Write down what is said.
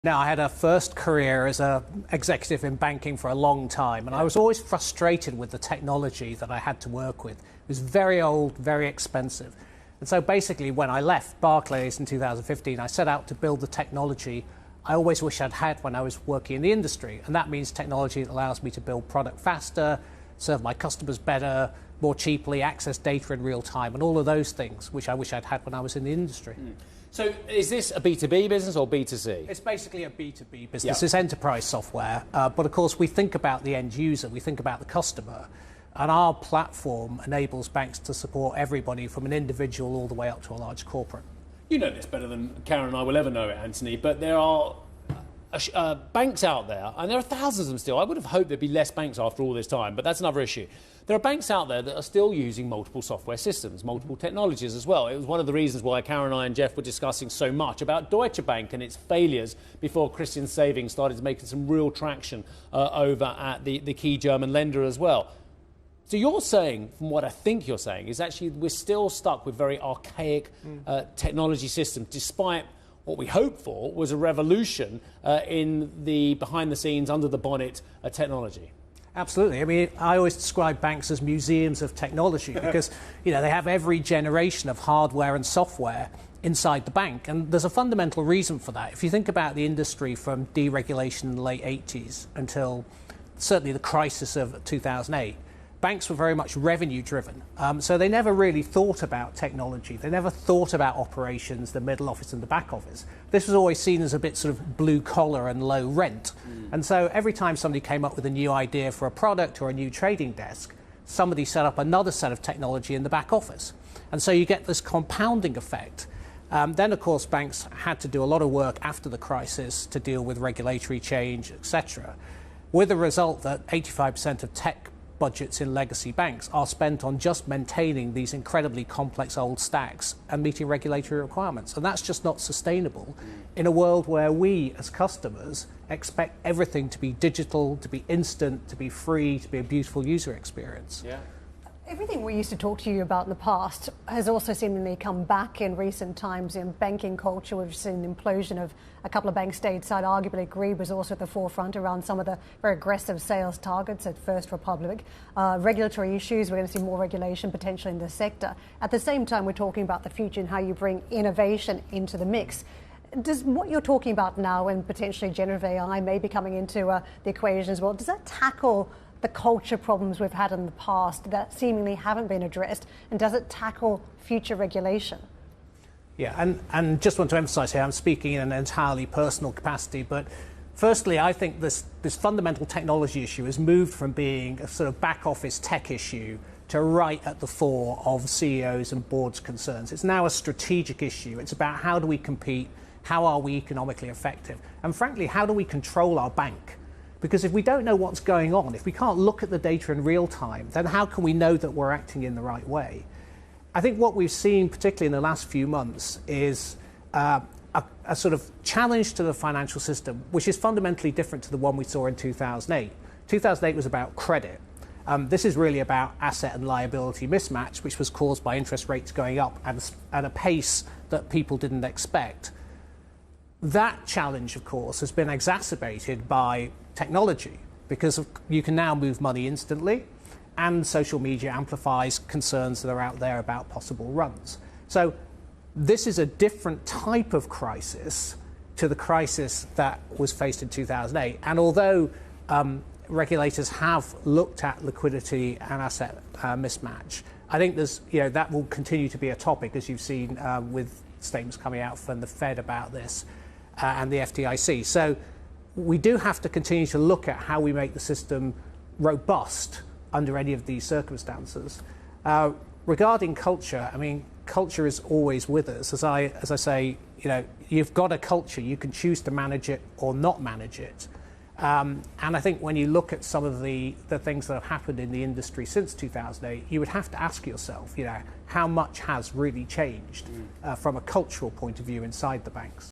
Now, I had a first career as an executive in banking for a long time, and I was always frustrated with the technology that I had to work with. It was very old, very expensive. And so basically, when I left Barclays in 2015, I set out to build the technology I always wish I'd had when I was working in the industry. And that means technology that allows me to build product faster, serve my customers better, more cheaply, access data in real time, and all of those things, which I wish I'd had when I was in the industry. So is this a B2B business or B2C? It's basically a B2B business. It's enterprise software. But of course, we think about the end user, we think about the customer. And our platform enables banks to support everybody from an individual all the way up to a large corporate. You know this better than Karen and I will ever know it, Anthony, but there are banks out there, and there are thousands of them still. I would have hoped there'd be less banks after all this time, but that's another issue. There are banks out there that are still using multiple software systems, multiple technologies as well. It was one of the reasons why Karen and I and Jeff were discussing so much about Deutsche Bank and its failures before Christian Savings started making some real traction over at the key German lender as well. So you're saying, from what I think you're saying, is actually we're still stuck with very archaic technology systems, despite what we hoped for was a revolution in the behind-the-scenes, under-the-bonnet technology. Absolutely. I mean, I always describe banks as museums of technology because, you know, they have every generation of hardware and software inside the bank. And there's a fundamental reason for that. If you think about the industry from deregulation in the late 80s until certainly the crisis of 2008, banks were very much revenue driven. So they never really thought about technology. They never thought about operations, the middle office and the back office. This was always seen as a bit sort of blue collar and low rent. And so every time somebody came up with a new idea for a product or a new trading desk, somebody set up another set of technology in the back office. And so you get this compounding effect. Then, of course, banks had to do a lot of work after the crisis to deal with regulatory change, etc., with the result that 85% of tech budgets in legacy banks are spent on just maintaining these incredibly complex old stacks and meeting regulatory requirements. And that's just not sustainable in a world where we, as customers, expect everything to be digital, to be instant, to be free, to be a beautiful user experience. Yeah. Everything we used to talk to you about in the past has also seemingly come back in recent times in banking culture. We've seen the implosion of a couple of banks stateside. Arguably, Greed was also at the forefront around some of the very aggressive sales targets at First Republic. Regulatory issues, we're going to see more regulation potentially in the sector. At the same time, we're talking about the future and how you bring innovation into the mix. Does what you're talking about now and potentially generative AI may be coming into the equation as well, does that tackle the culture problems we've had in the past that seemingly haven't been addressed, and does it tackle future regulation? Yeah, and just want to emphasise here, I'm speaking in an entirely personal capacity, but firstly, I think this fundamental technology issue has moved from being a sort of back office tech issue to right at the fore of CEOs and boards' concerns. It's now a strategic issue. It's about how do we compete, how are we economically effective, and frankly, how do we control our bank? Because if we don't know what's going on, if we can't look at the data in real time, then how can we know that we're acting in the right way? I think what we've seen, particularly in the last few months, is a sort of challenge to the financial system, which is fundamentally different to the one we saw in 2008. 2008 was about credit. This is really about asset and liability mismatch, which was caused by interest rates going up at a pace that people didn't expect. That challenge, of course, has been exacerbated by technology because you can now move money instantly, and social media amplifies concerns that are out there about possible runs. So this is a different type of crisis to the crisis that was faced in 2008. And although regulators have looked at liquidity and asset mismatch, I think that will continue to be a topic, as you've seen with statements coming out from the Fed about this and the FDIC. So we do have to continue to look at how we make the system robust under any of these circumstances. Regarding culture, I mean, culture is always with us. As I say, you know, you've got a culture, you can choose to manage it or not manage it. And I think when you look at some of the things that have happened in the industry since 2008, you would have to ask yourself, you know, how much has really changed from a cultural point of view inside the banks.